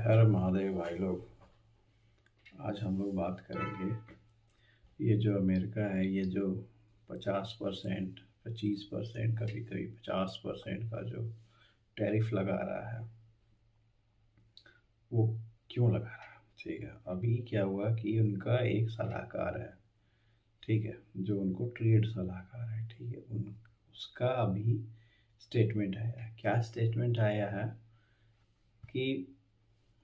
हर महादेव भाई लोग। आज हम लोग बात करेंगे ये जो अमेरिका है, ये जो 50%, 25%, कभी कभी 50% का जो टैरिफ लगा रहा है, वो क्यों लगा रहा है। ठीक है, अभी क्या हुआ कि उनका एक सलाहकार है, ठीक है, जो उनको ट्रेड सलाहकार है, ठीक है, उन उसका अभी स्टेटमेंट आया है। क्या स्टेटमेंट आया है कि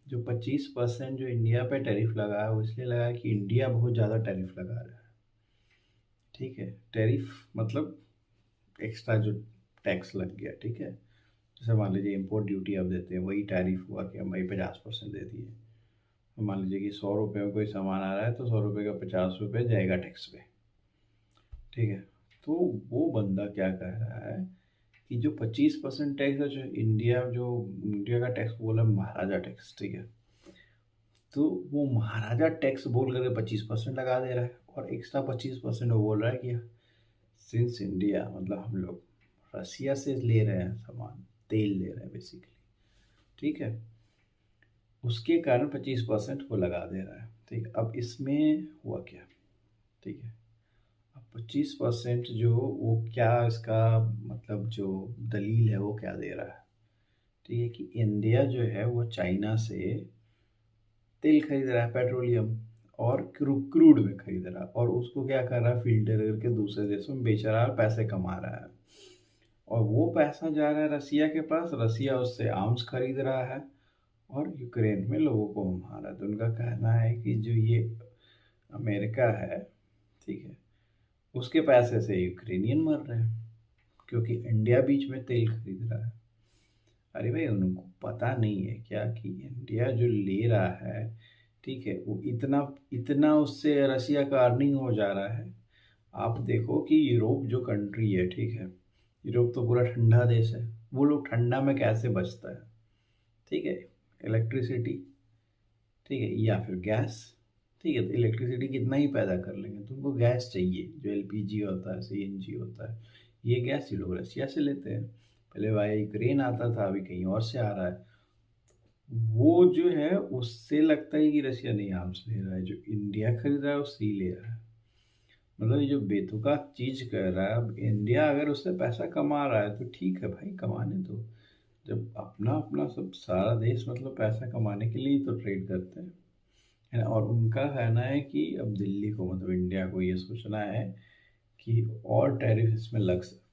जो 25% जो इंडिया पे टैरिफ लगा है, वो इसलिए लगा है कि इंडिया बहुत ज़्यादा टैरिफ लगा रहा है। ठीक है, टैरिफ मतलब एक्स्ट्रा जो टैक्स लग गया। ठीक है, जैसे मान लीजिए इम्पोर्ट ड्यूटी अब देते हैं, वही टैरिफ हुआ कि हम वही 50% दे दिए। तो मान लीजिए कि 100 रुपये में कोई सामान आ रहा है, तो 100 रुपये का 50 रुपये जाएगा टैक्स पे। ठीक है, तो वो बंदा क्या कह रहा है कि जो 25% टैक्स है, जो इंडिया का टैक्स बोला महाराजा टैक्स, ठीक है, तो वो महाराजा टैक्स बोल करके 25% लगा दे रहा है, और एक्स्ट्रा 25% वो बोल रहा है कि सिंस इंडिया मतलब हम लोग रसिया से ले रहे हैं सामान, तेल ले रहे हैं बेसिकली। ठीक है, उसके कारण 25% वो लगा दे रहा है। ठीक है, अब इसमें हुआ क्या। ठीक है, अब 25% जो वो क्या इसका मतलब जो दलील है वो क्या दे रहा है। ठीक है, कि इंडिया जो है वो चाइना से तेल खरीद रहा है, पेट्रोलियम, और क्रूड में खरीद रहा है, और उसको क्या कर रहा है, फिल्टर करके दूसरे देशों में बेच रहा है, पैसे कमा रहा है। और वो पैसा जा रहा है रसिया के पास, रसिया उससे आर्म्स खरीद रहा है और यूक्रेन में लोगों को मार रहा है। तो उनका कहना है कि जो ये अमेरिका है, ठीक है, उसके पैसे से यूक्रेनियन मर रहे हैं, क्योंकि इंडिया बीच में तेल खरीद रहा है। अरे भाई, उनको पता नहीं है क्या कि इंडिया जो ले रहा है, ठीक है, वो इतना इतना उससे रसिया का अर्निंग हो जा रहा है। आप देखो कि यूरोप जो कंट्री है, ठीक है, यूरोप तो पूरा ठंडा देश है, वो लोग ठंडा में कैसे बचता है। ठीक है, इलेक्ट्रिसिटी, ठीक है, या फिर गैस। ठीक है, तो इलेक्ट्रिसिटी कितना ही पैदा कर लेंगे, तो उनको गैस चाहिए, जो एलपीजी होता है, सीएनजी होता है। ये गैस ये लोग रसिया से लेते हैं। पहले वाया यूक्रेन आता था, अभी कहीं और से आ रहा है। वो जो है उससे लगता है कि रसिया नहीं आर्म्स ले रहा है, जो इंडिया खरीद रहा है उससे ही ले रहा है। मतलब ये जो बेतुका चीज कर रहा है। अब इंडिया अगर उससे पैसा कमा रहा है तो ठीक है भाई, कमाने दो। जब अपना अपना सब सारा देश मतलब पैसा कमाने के लिए ही तो ट्रेड करते हैं, है ना। और उनका कहना है कि अब दिल्ली को मतलब इंडिया को ये सोचना है कि और टैरिफ इसमें लग सकते।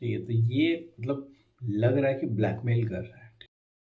ठीक है, तो ये मतलब लग रहा है कि ब्लैकमेल कर रहा है।